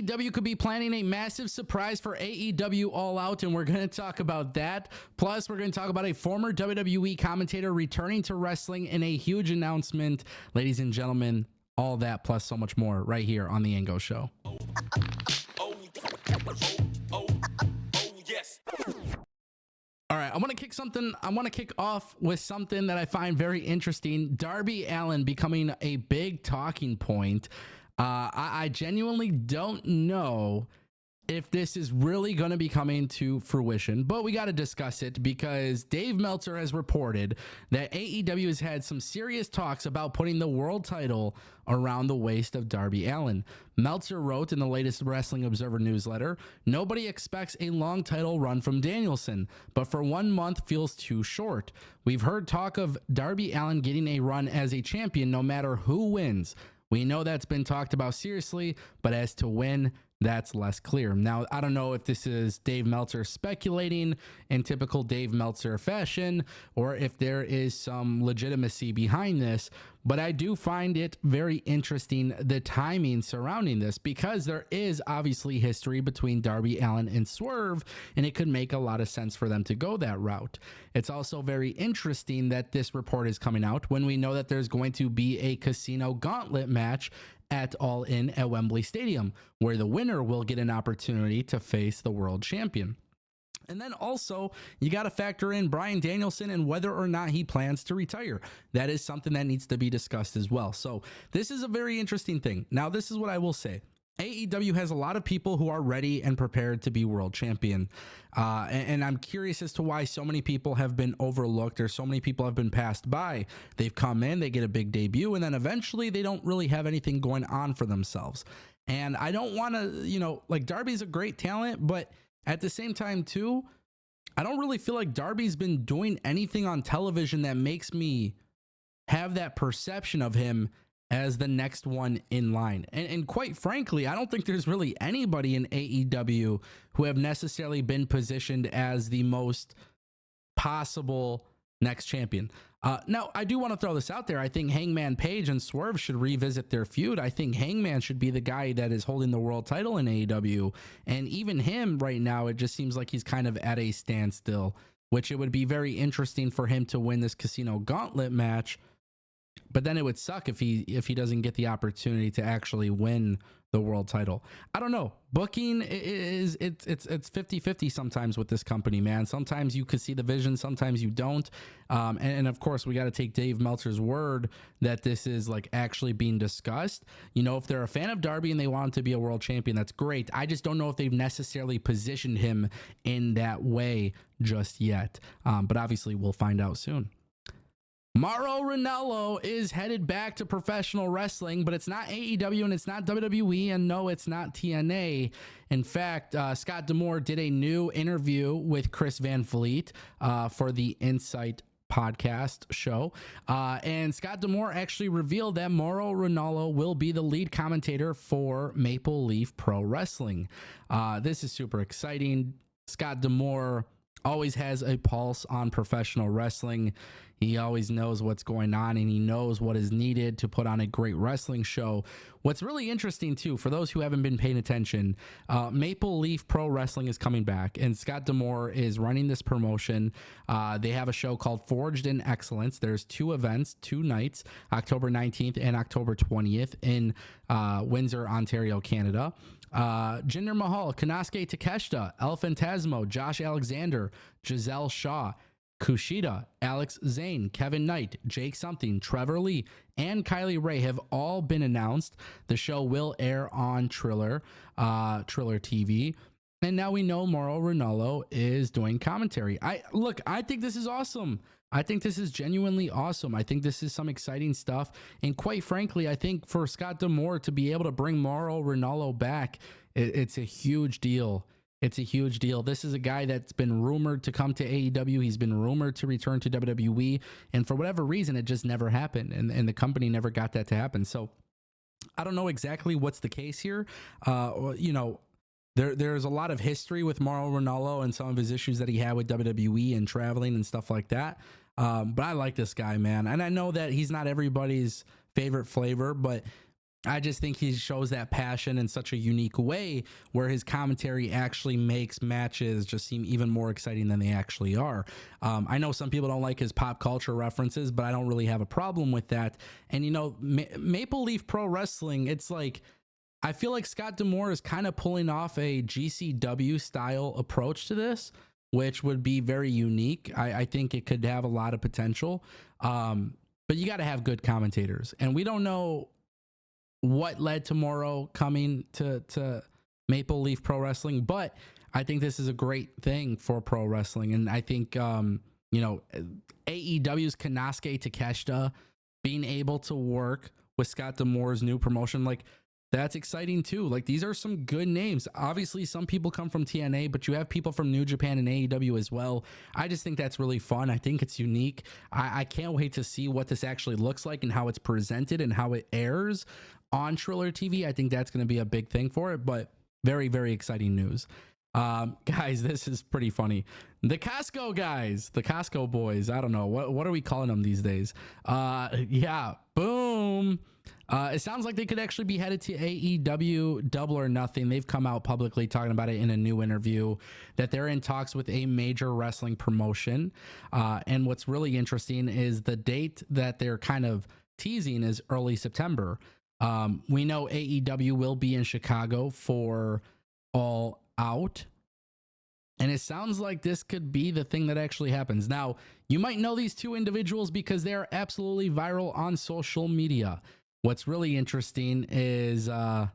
AEW could be planning a massive surprise for AEW All Out, and we're going to talk about that. Plus, we're going to talk about a former WWE commentator returning to wrestling in a huge announcement. Ladies and gentlemen, all that plus so much more right here on The Ango Show. Yes. All right, I want to kick off with something that I find very interesting. Darby Allin becoming a big talking point. I genuinely don't know if this is really going to be coming to fruition, but we got to discuss it because Dave Meltzer has reported that AEW has had some serious talks about putting the world title around the waist of Darby Allin. Meltzer wrote in the latest Wrestling Observer newsletter, "Nobody expects a long title run from Danielson, but for 1 month feels too short. We've heard talk of Darby Allin getting a run as a champion no matter who wins. We know that's been talked about seriously, but as to when, that's less clear." Now, I don't know if this is Dave Meltzer speculating in typical Dave Meltzer fashion or if there is some legitimacy behind this, but I do find it very interesting, the timing surrounding this, because there is obviously history between Darby Allin and Swerve, and it could make a lot of sense for them to go that route. It's also very interesting that this report is coming out when we know that there's going to be a casino gauntlet match at All In at Wembley Stadium, where the winner will get an opportunity to face the world champion. And then also, you got to factor in Bryan Danielson and whether or not he plans to retire. That is something that needs to be discussed as well. So this is a very interesting thing. Now, this is what I will say. AEW has a lot of people who are ready and prepared to be world champion. And I'm curious as to why so many people have been overlooked or so many people have been passed by. They've come in, they get a big debut, and then eventually they don't really have anything going on for themselves. And I don't want to, like Darby's a great talent, but at the same time too, I don't really feel like Darby's been doing anything on television that makes me have that perception of him as the next one in line. And quite frankly, I don't think there's really anybody in AEW who have necessarily been positioned as the most possible next champion. Now, I do want to throw this out there. I think Hangman Page and Swerve should revisit their feud. I think Hangman should be the guy that is holding the world title in AEW. And even him right now, it just seems like he's kind of at a standstill, which it would be very interesting for him to win this Casino Gauntlet match. But then it would suck if he doesn't get the opportunity to actually win the world title. I don't know. Booking it's 50-50 sometimes with this company, man. Sometimes you could see the vision, sometimes you don't. And of course, we got to take Dave Meltzer's word that this is like actually being discussed. If they're a fan of Darby and they want him to be a world champion, that's great. I just don't know if they've necessarily positioned him in that way just yet. But obviously, we'll find out soon. Mauro Ranallo is headed back to professional wrestling, but it's not AEW and it's not WWE, and no, it's not TNA. In fact, Scott D'Amore did a new interview with Chris Van Vliet for the Insight podcast show, and Scott D'Amore actually revealed that Mauro Ranallo will be the lead commentator for Maple Leaf Pro Wrestling. This is super exciting. Scott D'Amore always has a pulse on professional wrestling. He always knows what's going on, and he knows what is needed to put on a great wrestling show. What's really interesting, too, for those who haven't been paying attention, Maple Leaf Pro Wrestling is coming back, and Scott D'Amore is running this promotion. They have a show called Forged in Excellence. There's 2 events, 2 nights, October 19th and October 20th in Windsor, Ontario, Canada. Jinder Mahal, Konosuke Takeshita, El Phantasmo, Josh Alexander, Giselle Shaw, Kushida, Alex Zane, Kevin Knight, Jake Something, Trevor Lee, and Kylie Ray have all been announced. The show will air on Triller TV. And now we know Mauro Ranallo is doing commentary. I think this is awesome. I think this is genuinely awesome. I think this is some exciting stuff. And quite frankly, I think for Scott D'Amore to be able to bring Mauro Ranallo back, it's a huge deal. It's a huge deal. This is a guy that's been rumored to come to AEW. He's been rumored to return to WWE. And for whatever reason, it just never happened. And the company never got that to happen. So I don't know exactly what's the case here. There's a lot of history with Mauro Ranallo and some of his issues that he had with WWE and traveling and stuff like that. But I like this guy, man. And I know that he's not everybody's favorite flavor, but I just think he shows that passion in such a unique way where his commentary actually makes matches just seem even more exciting than they actually are. I know some people don't like his pop culture references, but I don't really have a problem with that. And, you know, Maple Leaf Pro Wrestling, it's like, I feel like Scott D'Amore is kind of pulling off a GCW style approach to this, which would be very unique. I think it could have a lot of potential. But you got to have good commentators. And we don't know what led to Morrow coming to Maple Leaf Pro Wrestling, but I think this is a great thing for pro wrestling. And I think, you know, AEW's Kanosuke Takeshita being able to work with Scott D'Amore's new promotion, like, that's exciting too. Like, these are some good names. Obviously, some people come from TNA, but you have people from New Japan and AEW as well. I just think that's really fun. I think it's unique. I can't wait to see what this actually looks like and how it's presented and how it airs on Triller TV. I think that's going to be a big thing for it, but very, very exciting news. Guys, this is pretty funny. The Costco guys, the Costco boys, I don't know. What are we calling them these days? Yeah, boom. It sounds like they could actually be headed to AEW Double or Nothing. They've come out publicly talking about it in a new interview that they're in talks with a major wrestling promotion. And what's really interesting is the date that they're kind of teasing is early September. We know AEW will be in Chicago for All Out. And it sounds like this could be the thing that actually happens. Now, you might know these two individuals because they are absolutely viral on social media. What's really interesting is, well,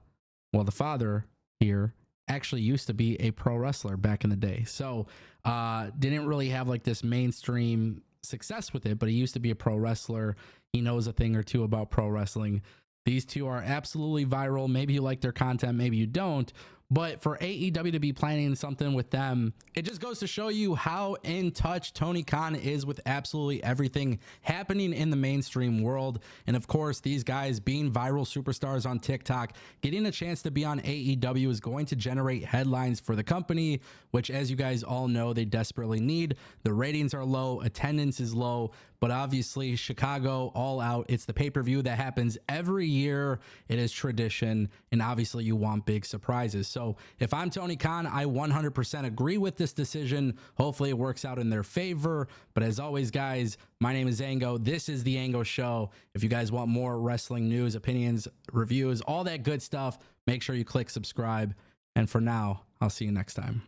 the father here actually used to be a pro wrestler back in the day. So didn't really have like this mainstream success with it, but he used to be a pro wrestler. He knows a thing or two about pro wrestling. These two are absolutely viral. Maybe you like their content, maybe you don't. But for AEW to be planning something with them, it just goes to show you how in touch Tony Khan is with absolutely everything happening in the mainstream world. And of course, these guys being viral superstars on TikTok, getting a chance to be on AEW is going to generate headlines for the company, which, as you guys all know, they desperately need. The ratings are low, attendance is low, but obviously Chicago All Out, it's the pay-per-view that happens every year. It is tradition, and obviously you want big surprises. So if I'm Tony Khan, I 100% agree with this decision. Hopefully it works out in their favor. But as always, guys, my name is Ango. This is the Ango Show. If you guys want more wrestling news, opinions, reviews, all that good stuff, make sure you click subscribe. And for now, I'll see you next time.